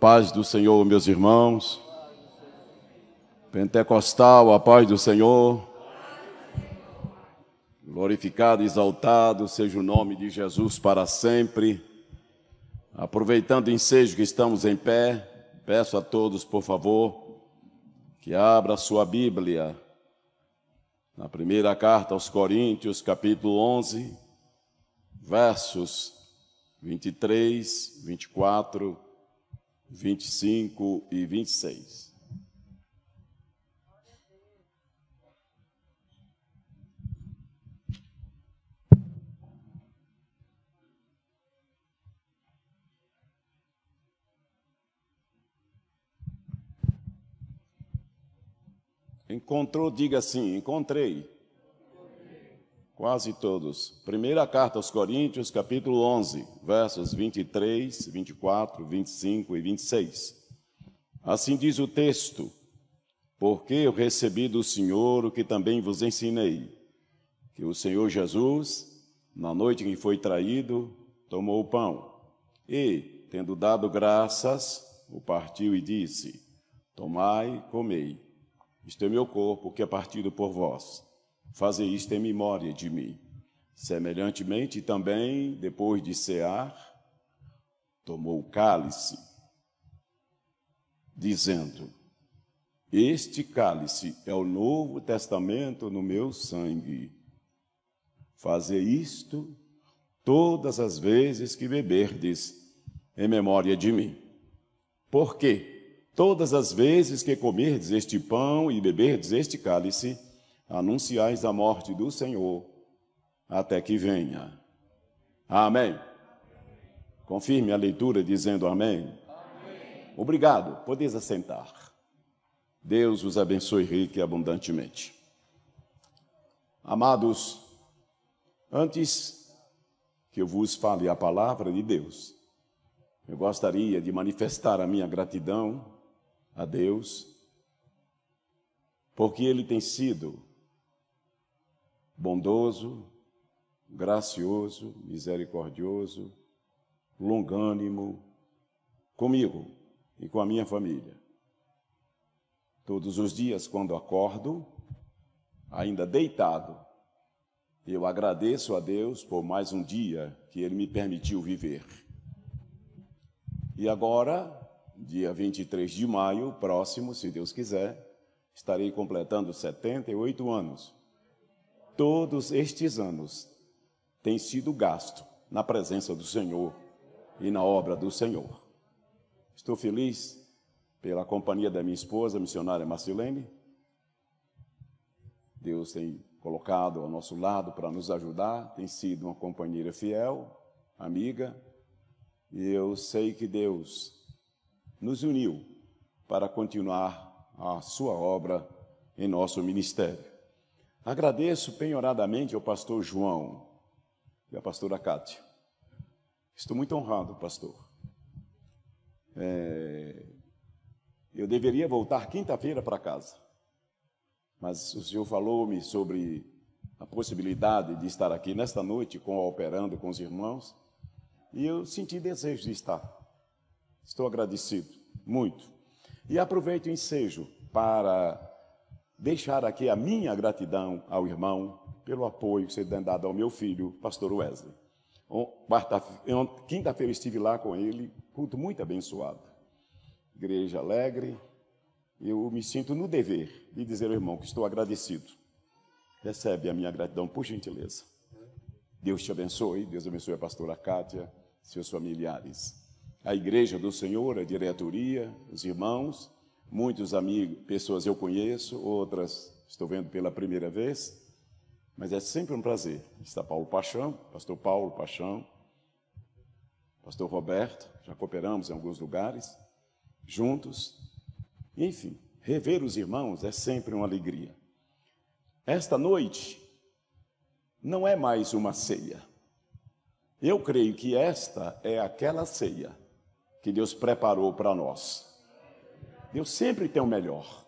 paz do Senhor, meus irmãos. Pentecostal, a paz do Senhor. Glorificado e exaltado seja o nome de Jesus para sempre. Aproveitando o ensejo que estamos em pé, peço a todos, por favor, que abra a sua Bíblia na primeira carta aos Coríntios, capítulo 11, versos 23, 24, 25 e 26. Encontrou, diga assim, encontrei. Quase todos. Primeira carta aos Coríntios, capítulo 11, versos 23, 24, 25 e 26. Assim diz o texto: porque eu recebi do Senhor o que também vos ensinei, que o Senhor Jesus, na noite em que foi traído, tomou o pão e, tendo dado graças, o partiu e disse: tomai, comei, isto é meu corpo, que é partido por vós. Fazei isto em memória de mim. Semelhantemente também, depois de cear, tomou o cálice, dizendo: este cálice é o Novo Testamento no meu sangue. Fazei isto todas as vezes que beberdes, em memória de mim. Porque todas as vezes que comerdes este pão e beberdes este cálice, anunciais a morte do Senhor, até que venha. Amém. Confirme a leitura dizendo amém. Amém. Obrigado, podeis assentar. Deus os abençoe rica e abundantemente. Amados, antes que eu vos fale a palavra de Deus, eu gostaria de manifestar a minha gratidão a Deus, porque Ele tem sido bondoso, gracioso, misericordioso, longânimo comigo e com a minha família. Todos os dias, quando acordo, ainda deitado, eu agradeço a Deus por mais um dia que Ele me permitiu viver. E agora, dia 23 de maio, próximo, se Deus quiser, estarei completando 78 anos. Todos estes anos têm sido gasto na presença do Senhor e na obra do Senhor. Estou feliz pela companhia da minha esposa, a missionária Marcilene. Deus tem colocado ao nosso lado para nos ajudar, tem sido uma companheira fiel, amiga, e eu sei que Deus nos uniu para continuar a sua obra em nosso ministério. Agradeço penhoradamente ao pastor João e à pastora Cátia. Estou muito honrado, pastor. Eu deveria voltar quinta-feira para casa, mas o senhor falou-me sobre a possibilidade de estar aqui nesta noite, cooperando com os irmãos, e eu senti desejo de estar. Estou agradecido, muito. E aproveito o ensejo para deixar aqui a minha gratidão ao irmão pelo apoio que você tem dado ao meu filho, pastor Wesley. Quinta-feira estive lá com ele, culto muito abençoado. Igreja alegre. Eu me sinto no dever de dizer ao irmão que estou agradecido. Recebe a minha gratidão, por gentileza. Deus te abençoe, Deus abençoe a pastora Cátia, seus familiares. A igreja do Senhor, a diretoria, os irmãos, muitos amigos, pessoas eu conheço, outras estou vendo pela primeira vez, mas é sempre um prazer. Está Paulo Paixão, pastor Paulo Paixão, pastor Roberto, já cooperamos em alguns lugares, juntos. Enfim, rever os irmãos é sempre uma alegria. Esta noite não é mais uma ceia. Eu creio que esta é aquela ceia que Deus preparou para nós. Deus sempre tem o melhor.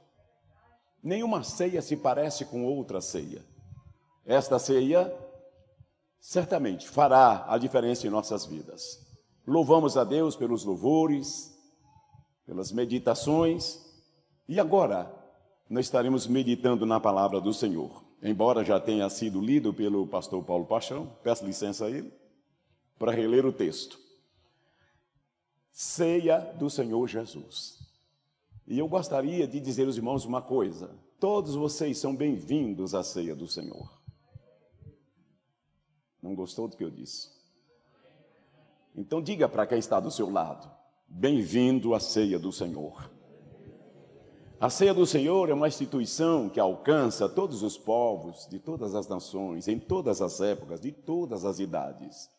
Nenhuma ceia se parece com outra ceia. Esta ceia certamente fará a diferença em nossas vidas. Louvamos a Deus pelos louvores, pelas meditações. E agora, nós estaremos meditando na palavra do Senhor. Embora já tenha sido lido pelo pastor Paulo Paixão, peço licença a ele, para reler o texto. Ceia do Senhor Jesus. E eu gostaria de dizer aos irmãos uma coisa: todos vocês são bem-vindos à ceia do Senhor. Não gostou do que eu disse? Então diga para quem está do seu lado: bem-vindo à ceia do Senhor. A ceia do Senhor é uma instituição que alcança todos os povos, de todas as nações, em todas as épocas, de todas as idades.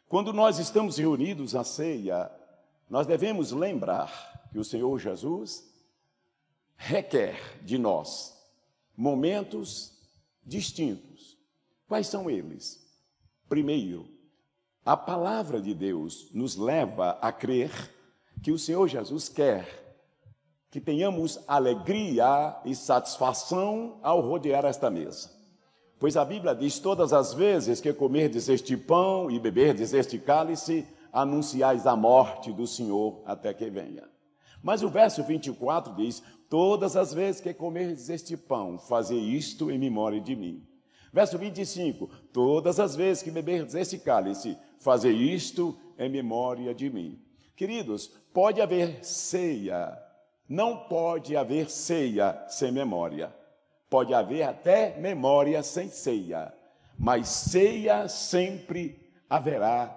Quando nós estamos reunidos à ceia, nós devemos lembrar que o Senhor Jesus requer de nós momentos distintos. Quais são eles? Primeiro, a palavra de Deus nos leva a crer que o Senhor Jesus quer que tenhamos alegria e satisfação ao rodear esta mesa. Pois a Bíblia diz: todas as vezes que comerdes este pão e beberdes este cálice, anunciais a morte do Senhor até que venha. Mas o verso 24 diz: todas as vezes que comerdes este pão, fazei isto em memória de mim. Verso 25: todas as vezes que beberdes este cálice, fazei isto em memória de mim. Queridos, pode haver ceia, não pode haver ceia sem memória. Pode haver até memória sem ceia, mas ceia sempre haverá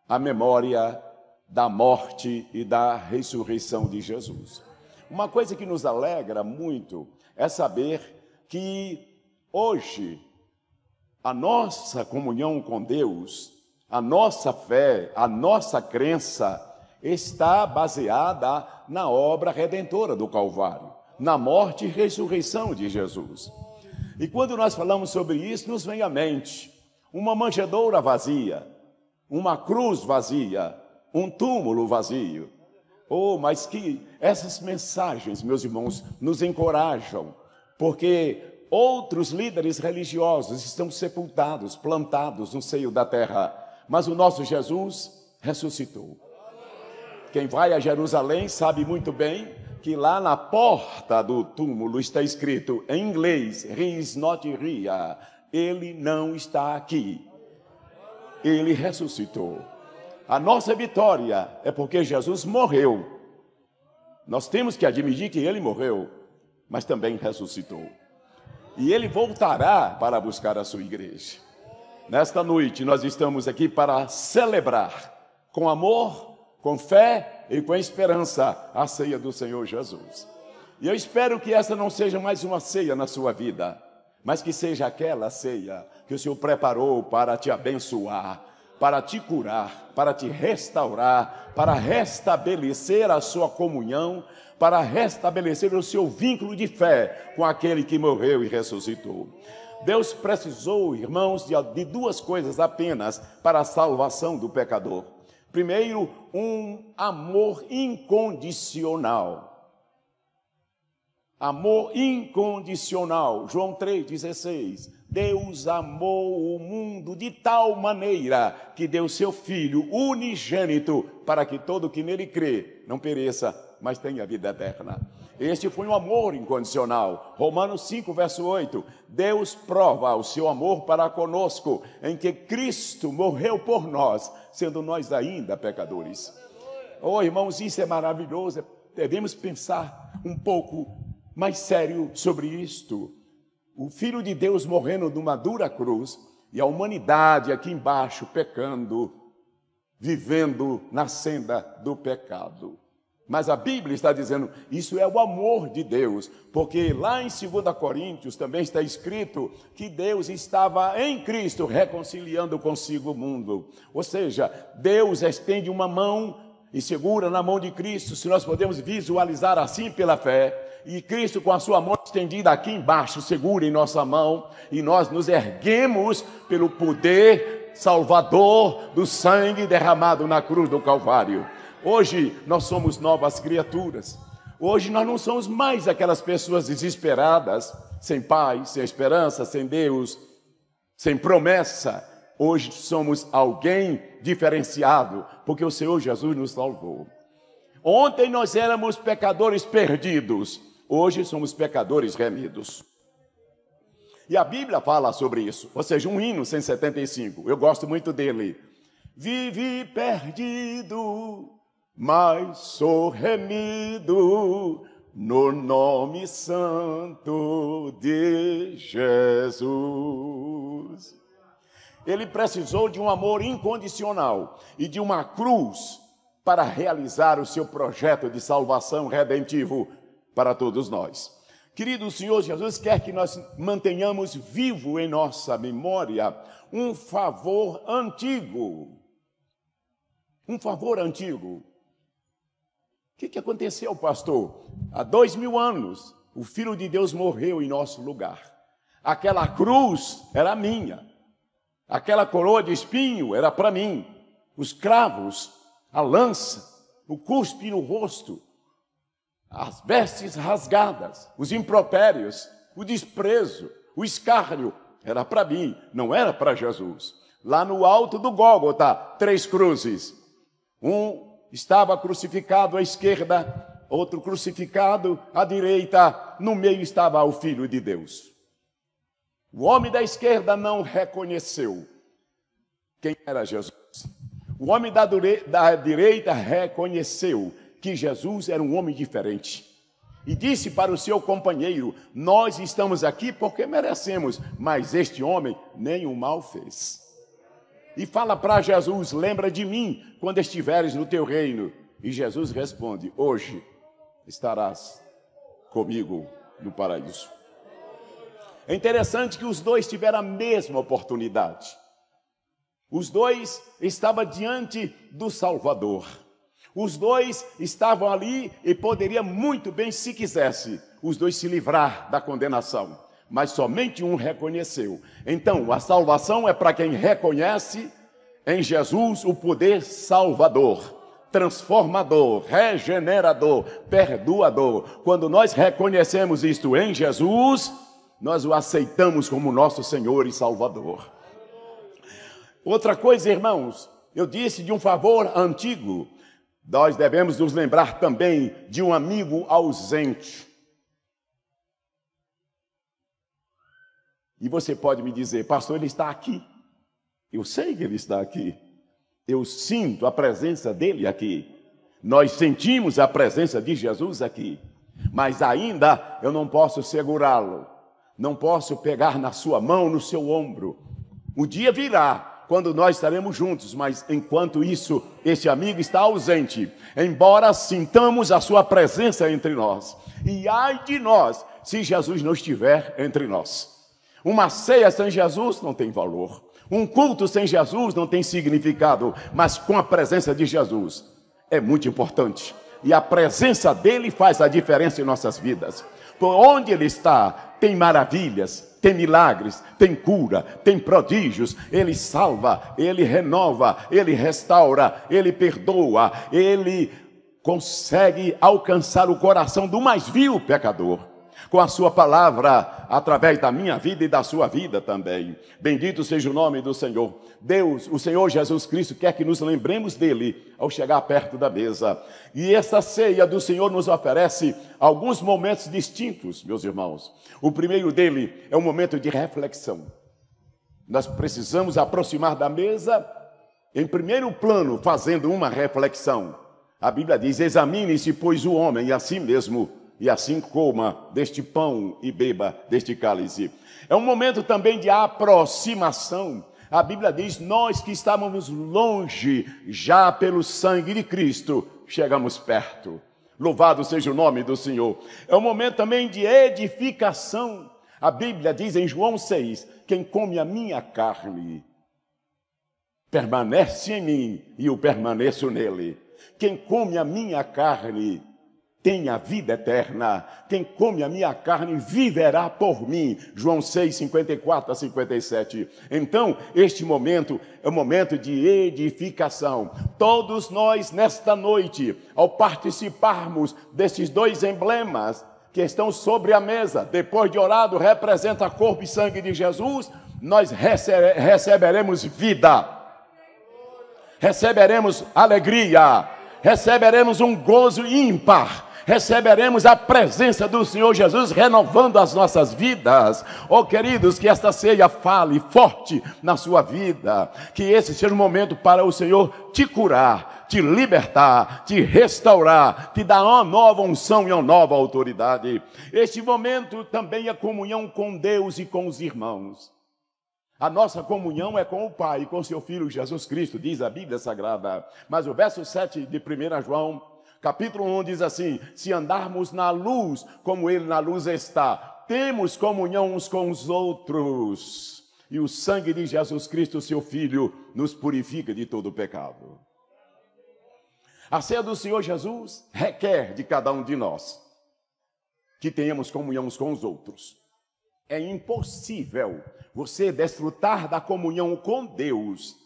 a memória da morte e da ressurreição de Jesus. Uma coisa que nos alegra muito é saber que hoje a nossa comunhão com Deus, a nossa fé, a nossa crença está baseada na obra redentora do Calvário, na morte e ressurreição de Jesus. E quando nós falamos sobre isso, nos vem à mente uma manjedoura vazia, uma cruz vazia, um túmulo vazio. Oh, mas que essas mensagens, meus irmãos, nos encorajam, porque outros líderes religiosos estão sepultados, plantados no seio da terra, mas o nosso Jesus ressuscitou. Quem vai a Jerusalém sabe muito bem que lá na porta do túmulo está escrito em inglês: He is not here. Ele não está aqui. Ele ressuscitou. A nossa vitória é porque Jesus morreu. Nós temos que admitir que ele morreu, mas também ressuscitou. E ele voltará para buscar a sua igreja. Nesta noite nós estamos aqui para celebrar com amor, com fé e com esperança a ceia do Senhor Jesus. E eu espero que essa não seja mais uma ceia na sua vida, mas que seja aquela ceia que o Senhor preparou para te abençoar, para te curar, para te restaurar, para restabelecer a sua comunhão, para restabelecer o seu vínculo de fé com aquele que morreu e ressuscitou. Deus precisou, irmãos, de duas coisas apenas para a salvação do pecador. Primeiro, um amor incondicional. Amor incondicional. João 3,16. Deus amou o mundo de tal maneira que deu seu Filho unigênito para que todo que nele crê não pereça, mas tenha vida eterna. Este foi um amor incondicional. Romanos 5, verso 8. Deus prova o seu amor para conosco em que Cristo morreu por nós, sendo nós ainda pecadores. Oh, irmãos, isso é maravilhoso. Devemos pensar um pouco mais sério sobre isto. O Filho de Deus morrendo numa dura cruz e a humanidade aqui embaixo pecando, vivendo na senda do pecado. Mas a Bíblia está dizendo, isso é o amor de Deus, porque lá em 2 Coríntios também está escrito que Deus estava em Cristo reconciliando consigo o mundo. Ou seja, Deus estende uma mão e segura na mão de Cristo, se nós podemos visualizar assim pela fé, e Cristo com a sua mão estendida aqui embaixo, segura em nossa mão, e nós nos erguemos pelo poder salvador do sangue derramado na cruz do Calvário. Hoje nós somos novas criaturas. Hoje nós não somos mais aquelas pessoas desesperadas, sem paz, sem esperança, sem Deus, sem promessa. Hoje somos alguém diferenciado, porque o Senhor Jesus nos salvou. Ontem nós éramos pecadores perdidos, hoje somos pecadores remidos. E a Bíblia fala sobre isso, ou seja, um hino 175, eu gosto muito dele. Vivi perdido, mas sou remido no nome santo de Jesus. Ele precisou de um amor incondicional e de uma cruz para realizar o seu projeto de salvação redentivo para todos nós. Querido, o Senhor Jesus quer que nós mantenhamos vivo em nossa memória um favor antigo. Um favor antigo. O que aconteceu, pastor? Há 2000 anos, o Filho de Deus morreu em nosso lugar. Aquela cruz era minha. Aquela coroa de espinho era para mim. Os cravos, a lança, o cuspe no rosto, as vestes rasgadas, os impropérios, o desprezo, o escárnio, era para mim, não era para Jesus. Lá no alto do Gólgota, 3 cruzes. Um estava crucificado à esquerda, outro crucificado à direita, no meio estava o Filho de Deus. O homem da esquerda não reconheceu quem era Jesus. O homem da direita reconheceu que Jesus era um homem diferente. E disse para o seu companheiro: nós estamos aqui porque merecemos, mas este homem nenhum mal fez. E fala para Jesus: lembra de mim quando estiveres no teu reino. E Jesus responde: hoje estarás comigo no paraíso. É interessante que os dois tiveram a mesma oportunidade. Os dois estavam diante do Salvador. Os dois estavam ali e poderia muito bem, se quisesse, os dois se livrar da condenação. Mas somente um reconheceu. Então, a salvação é para quem reconhece em Jesus o poder salvador, transformador, regenerador, perdoador. Quando nós reconhecemos isto em Jesus, nós o aceitamos como nosso Senhor e Salvador. Outra coisa, irmãos, eu disse de um favor antigo. Nós devemos nos lembrar também de um amigo ausente. E você pode me dizer: pastor, ele está aqui. Eu sei que ele está aqui. Eu sinto a presença dele aqui. Nós sentimos a presença de Jesus aqui. Mas ainda eu não posso segurá-lo. Não posso pegar na sua mão, no seu ombro. O dia virá quando nós estaremos juntos, mas enquanto isso, esse amigo está ausente, embora sintamos a sua presença entre nós. E ai de nós, se Jesus não estiver entre nós. Uma ceia sem Jesus não tem valor. Um culto sem Jesus não tem significado, mas com a presença de Jesus é muito importante. E a presença dele faz a diferença em nossas vidas. Por onde ele está, tem maravilhas, tem milagres, tem cura, tem prodígios. Ele salva, ele renova, ele restaura, ele perdoa, ele consegue alcançar o coração do mais vil pecador. Com a sua palavra, através da minha vida e da sua vida também. Bendito seja o nome do Senhor. Deus, o Senhor Jesus Cristo, quer que nos lembremos dele ao chegar perto da mesa. E essa ceia do Senhor nos oferece alguns momentos distintos, meus irmãos. O primeiro dele é um momento de reflexão. Nós precisamos aproximar da mesa, em primeiro plano, fazendo uma reflexão. A Bíblia diz: examine-se, pois, o homem a si mesmo, e assim coma deste pão e beba deste cálice. É um momento também de aproximação. A Bíblia diz: nós que estávamos longe, já pelo sangue de Cristo, chegamos perto. Louvado seja o nome do Senhor. É um momento também de edificação. A Bíblia diz em João 6, quem come a minha carne, permanece em mim e eu permaneço nele. Quem come a minha carne, tem a vida eterna. Quem come a minha carne viverá por mim. João 6, 54 a 57. Então, este momento é um momento de edificação. Todos nós, nesta noite, ao participarmos desses dois emblemas que estão sobre a mesa, depois de orado, representa corpo e sangue de Jesus, nós receberemos vida, receberemos alegria, receberemos um gozo ímpar, receberemos a presença do Senhor Jesus renovando as nossas vidas. Oh, queridos, que esta ceia fale forte na sua vida, que esse seja um momento para o Senhor te curar, te libertar, te restaurar, te dar uma nova unção e uma nova autoridade. Este momento também é comunhão com Deus e com os irmãos. A nossa comunhão é com o Pai e com seu Filho Jesus Cristo, diz a Bíblia Sagrada. Mas o verso 7 de 1 João, capítulo 1, diz assim: se andarmos na luz, como Ele na luz está, temos comunhão uns com os outros. E o sangue de Jesus Cristo, seu Filho, nos purifica de todo pecado. A ceia do Senhor Jesus requer de cada um de nós que tenhamos comunhão uns com os outros. É impossível você desfrutar da comunhão com Deus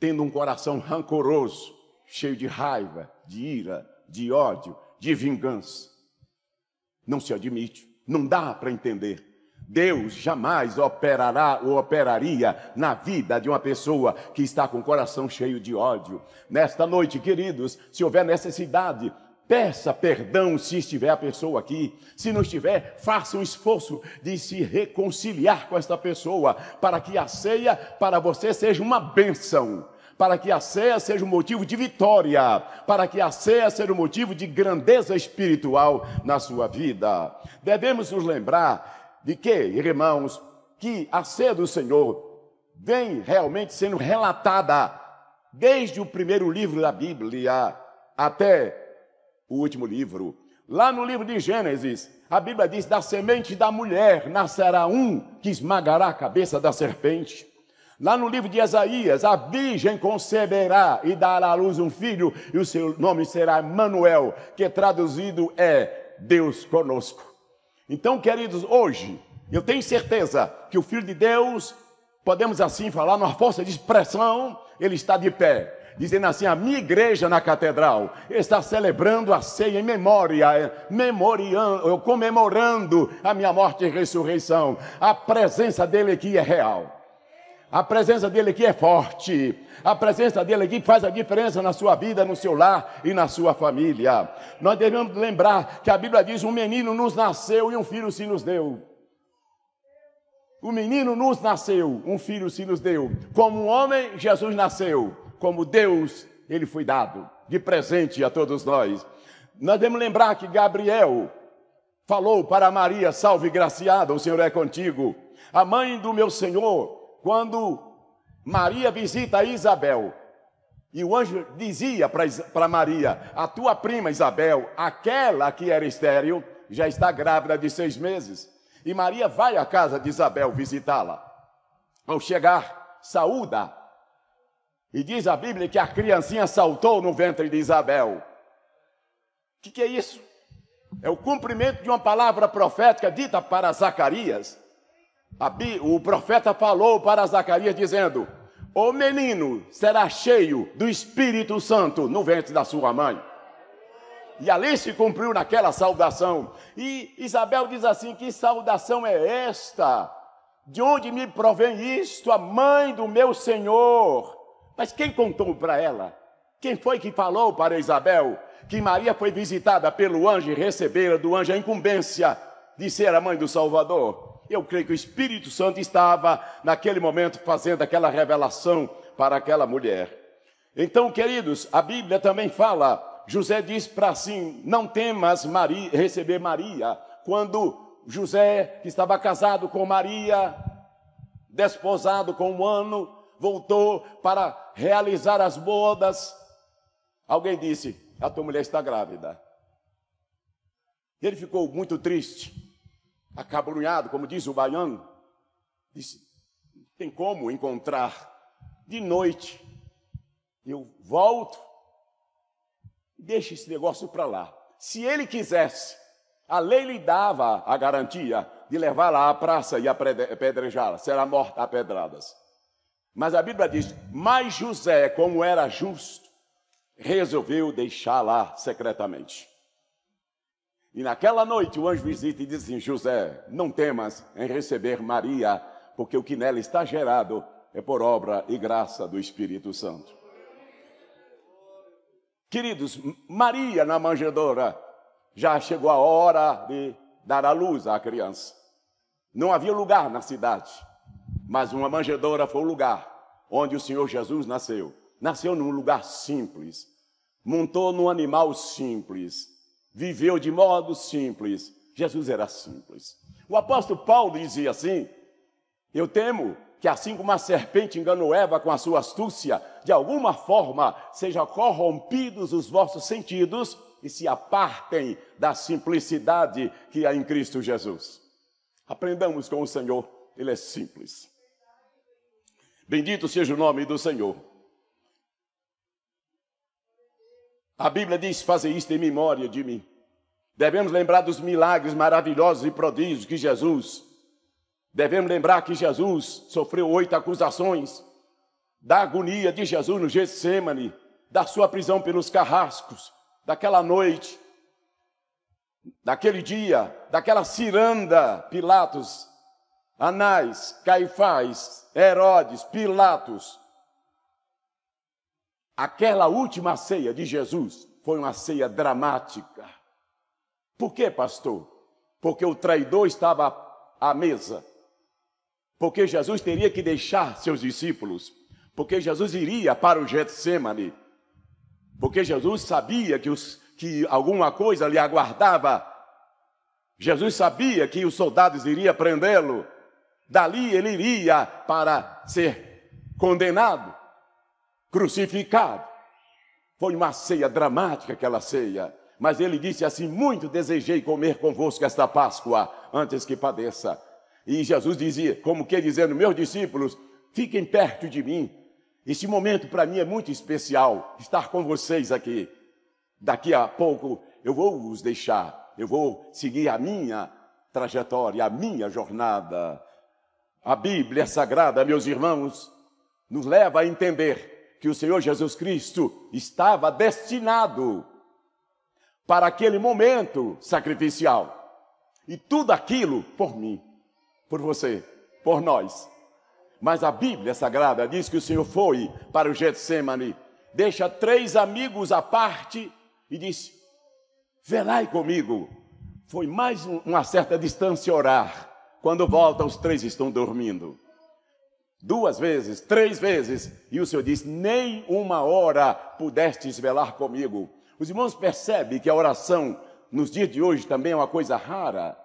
tendo um coração rancoroso, cheio de raiva, de ira, de ódio, de vingança. Não se admite, não dá para entender. Deus jamais operará ou operaria na vida de uma pessoa que está com o coração cheio de ódio. Nesta noite, queridos, se houver necessidade, peça perdão se estiver a pessoa aqui. Se não estiver, faça um esforço de se reconciliar com esta pessoa, para que a ceia para você seja uma bênção, para que a ceia seja um motivo de vitória, para que a ceia seja um motivo de grandeza espiritual na sua vida. Devemos nos lembrar de que, irmãos, que a ceia do Senhor vem realmente sendo relatada desde o primeiro livro da Bíblia até o último livro. Lá no livro de Gênesis, a Bíblia diz: da semente da mulher nascerá um que esmagará a cabeça da serpente. Lá no livro de Isaías, a virgem conceberá e dará à luz um filho, e o seu nome será Emanuel, que traduzido é Deus conosco. Então, queridos, hoje, eu tenho certeza que o Filho de Deus, podemos assim falar, numa força de expressão, ele está de pé, dizendo assim: a minha igreja na catedral está celebrando a ceia em memória, comemorando a minha morte e ressurreição. A presença dele aqui é real. A presença dele aqui é forte. A presença dele aqui faz a diferença na sua vida, no seu lar e na sua família. Nós devemos lembrar que a Bíblia diz: um menino nos nasceu e um filho se nos deu. O menino nos nasceu, um filho se nos deu. Como um homem, Jesus nasceu. Como Deus, ele foi dado de presente a todos nós. Nós devemos lembrar que Gabriel falou para Maria: salve graciada, o Senhor é contigo. A mãe do meu Senhor, quando Maria visita Isabel, e o anjo dizia para Maria: a tua prima Isabel, aquela que era estéril, já está grávida de 6 meses. E Maria vai à casa de Isabel visitá-la. Ao chegar, saúda, e diz a Bíblia que a criancinha saltou no ventre de Isabel. O que é isso? É o cumprimento de uma palavra profética dita para Zacarias. O profeta falou para Zacarias dizendo: o menino será cheio do Espírito Santo no ventre da sua mãe. E ali se cumpriu naquela saudação. E Isabel diz assim: que saudação é esta? De onde me provém isto? A mãe do meu Senhor. Mas quem contou para ela? Quem foi que falou para Isabel que Maria foi visitada pelo anjo e recebera do anjo a incumbência de ser a mãe do Salvador? Eu creio que o Espírito Santo estava naquele momento fazendo aquela revelação para aquela mulher. Então, queridos, a Bíblia também fala, José diz para assim: não temas receber Maria. Quando José, que estava casado com Maria, desposado com 1 ano, voltou para realizar as bodas, alguém disse: a tua mulher está grávida. Ele ficou muito triste, acabrunhado, como diz o baiano. Disse: tem como encontrar de noite? Eu volto, deixa esse negócio para lá. Se ele quisesse, a lei lhe dava a garantia de levá-la à praça e apedrejá-la, será morta a pedradas. Mas a Bíblia diz: mas José, como era justo, resolveu deixá-la secretamente. E naquela noite o anjo visita e diz assim: José, não temas em receber Maria, porque o que nela está gerado é por obra e graça do Espírito Santo. Queridos, Maria na manjedoura, já chegou a hora de dar à luz à criança. Não havia lugar na cidade, mas uma manjedoura foi o lugar onde o Senhor Jesus nasceu. Nasceu num lugar simples, montou num animal simples, viveu de modo simples. Jesus era simples. O apóstolo Paulo dizia assim: eu temo que assim como a serpente enganou Eva com a sua astúcia, de alguma forma sejam corrompidos os vossos sentidos e se apartem da simplicidade que há em Cristo Jesus. Aprendamos com o Senhor, Ele é simples. Bendito seja o nome do Senhor. A Bíblia diz: fazer isto em memória de mim. Devemos lembrar dos milagres maravilhosos e prodígios que Jesus... Devemos lembrar que Jesus sofreu 8 acusações, da agonia de Jesus no Getsêmani, da sua prisão pelos carrascos, daquela noite, daquele dia, daquela ciranda, Pilatos, Anás, Caifás, Herodes, Pilatos. Aquela última ceia de Jesus foi uma ceia dramática. Por quê, pastor? Porque o traidor estava à mesa. Porque Jesus teria que deixar seus discípulos, porque Jesus iria para o Getsêmani, porque Jesus sabia que alguma coisa lhe aguardava. Jesus sabia que os soldados iriam prendê-lo, dali ele iria para ser condenado, crucificado. Foi uma ceia dramática aquela ceia, mas ele disse assim: muito desejei comer convosco esta Páscoa antes que padeça. E Jesus dizia, como que dizendo: meus discípulos, fiquem perto de mim. Esse momento para mim é muito especial, estar com vocês aqui. Daqui a pouco eu vou os deixar, eu vou seguir a minha trajetória, a minha jornada. A Bíblia Sagrada, meus irmãos, nos leva a entender que o Senhor Jesus Cristo estava destinado para aquele momento sacrificial. E tudo aquilo por mim, por você, por nós. Mas a Bíblia Sagrada diz que o Senhor foi para o Getsêmani, deixa 3 amigos à parte e disse: velai comigo. Foi mais uma certa distância orar. Quando volta, os 3 estão dormindo. 2 vezes, 3 vezes, e o Senhor disse: nem uma hora pudestes velar comigo. Os irmãos percebem que a oração nos dias de hoje também é uma coisa rara.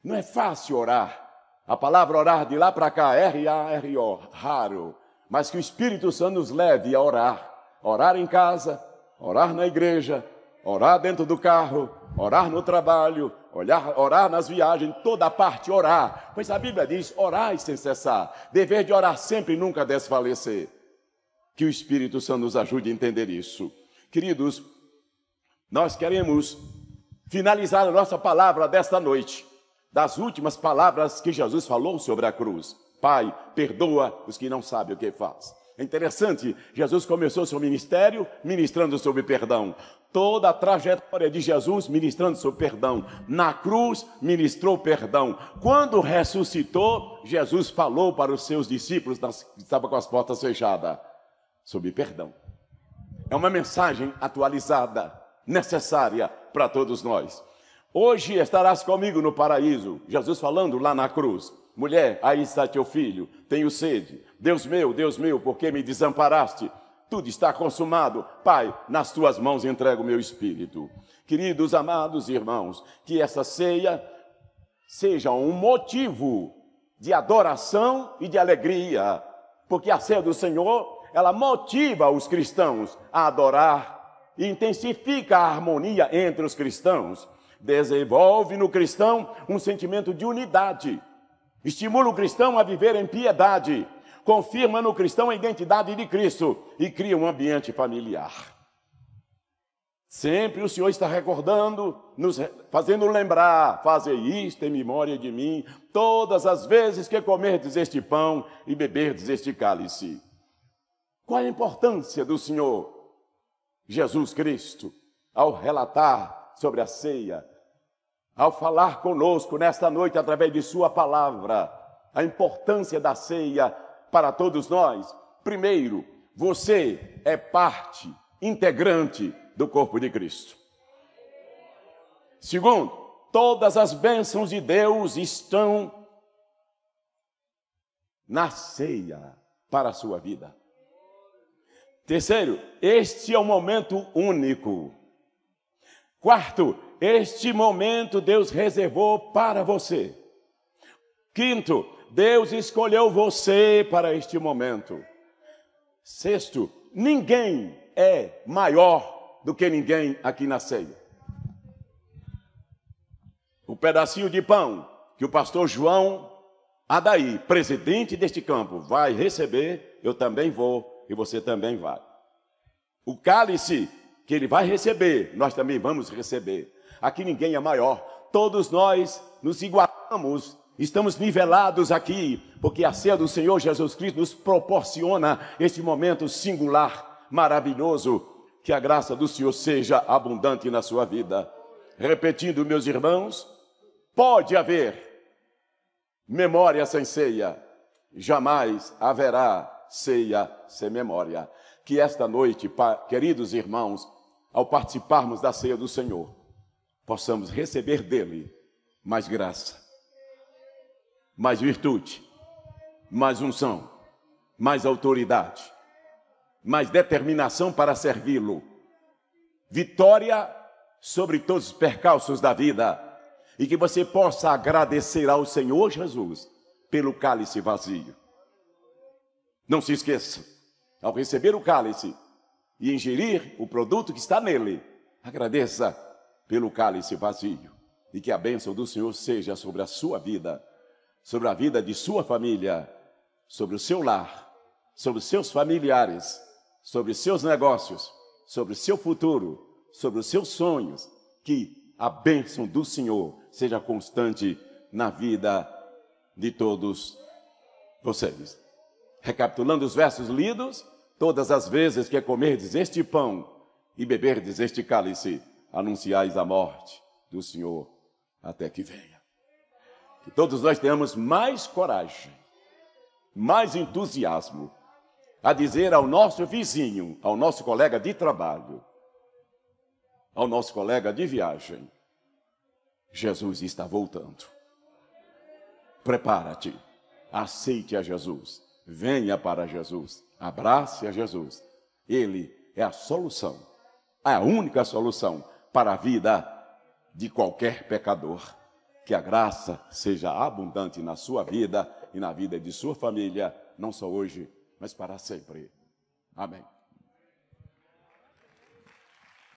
Não é fácil orar. A palavra orar de lá para cá, R-A-R-O, raro. Mas que o Espírito Santo nos leve a orar. Orar em casa, orar na igreja, orar dentro do carro, orar no trabalho, orar nas viagens, toda parte orar. Pois a Bíblia diz: orai sem cessar. Dever de orar sempre e nunca desfalecer. Que o Espírito Santo nos ajude a entender isso. Queridos, nós queremos finalizar a nossa palavra desta noite das últimas palavras que Jesus falou sobre a cruz. Pai, perdoa os que não sabem o que faz. É interessante, Jesus começou seu ministério ministrando sobre perdão. Toda a trajetória de Jesus ministrando sobre perdão. Na cruz, ministrou perdão. Quando ressuscitou, Jesus falou para os seus discípulos, que estavam com as portas fechadas, sobre perdão. É uma mensagem atualizada, necessária para todos nós. Hoje estarás comigo no paraíso. Jesus falando lá na cruz: mulher, aí está teu filho, tenho sede. Deus meu, por que me desamparaste? Tudo está consumado. Pai, nas tuas mãos entrego o meu espírito. Queridos, amados irmãos, que essa ceia seja um motivo de adoração e de alegria, porque a ceia do Senhor, ela motiva os cristãos a adorar e intensifica a harmonia entre os cristãos. Desenvolve no cristão um sentimento de unidade, estimula o cristão a viver em piedade, confirma no cristão a identidade de Cristo e cria um ambiente familiar. Sempre o Senhor está recordando, nos fazendo lembrar: fazei isto em memória de mim, todas as vezes que comerdes este pão e beberdes este cálice. Qual a importância do Senhor Jesus Cristo ao relatar sobre a ceia, ao falar conosco nesta noite através de sua palavra, a importância da ceia para todos nós? Primeiro, você é parte integrante do corpo de Cristo. Segundo, todas as bênçãos de Deus estão na ceia para a sua vida. Terceiro, este é um momento único. Quarto, este momento Deus reservou para você. Quinto, Deus escolheu você para este momento. Sexto, ninguém é maior do que ninguém aqui na ceia. O pedacinho de pão que o pastor João Adaí, presidente deste campo, vai receber, eu também vou e você também vai. O cálice que ele vai receber, nós também vamos receber. Aqui ninguém é maior, todos nós nos igualamos, estamos nivelados aqui, porque a ceia do Senhor Jesus Cristo nos proporciona este momento singular, maravilhoso. Que a graça do Senhor seja abundante na sua vida. Repetindo, meus irmãos, pode haver memória sem ceia, jamais haverá ceia sem memória. Que esta noite, queridos irmãos, ao participarmos da ceia do Senhor, possamos receber dele mais graça, mais virtude, mais unção, mais autoridade, mais determinação para servi-lo, vitória sobre todos os percalços da vida, e que você possa agradecer ao Senhor Jesus pelo cálice vazio. Não se esqueça, ao receber o cálice e ingerir o produto que está nele, agradeça pelo cálice vazio, e que a bênção do Senhor seja sobre a sua vida, sobre a vida de sua família, sobre o seu lar, sobre os seus familiares, sobre os seus negócios, sobre o seu futuro, sobre os seus sonhos. Que a bênção do Senhor seja constante na vida de todos vocês. Recapitulando os versos lidos, todas as vezes que comerdes este pão e beberdes este cálice, anunciais a morte do Senhor até que venha. Que todos nós tenhamos mais coragem, mais entusiasmo a dizer ao nosso vizinho, ao nosso colega de trabalho, ao nosso colega de viagem: Jesus está voltando. Prepara-te, aceite a Jesus, venha para Jesus, abrace a Jesus. Ele é a solução, a única solução para a vida de qualquer pecador. Que a graça seja abundante na sua vida e na vida de sua família, não só hoje, mas para sempre. Amém.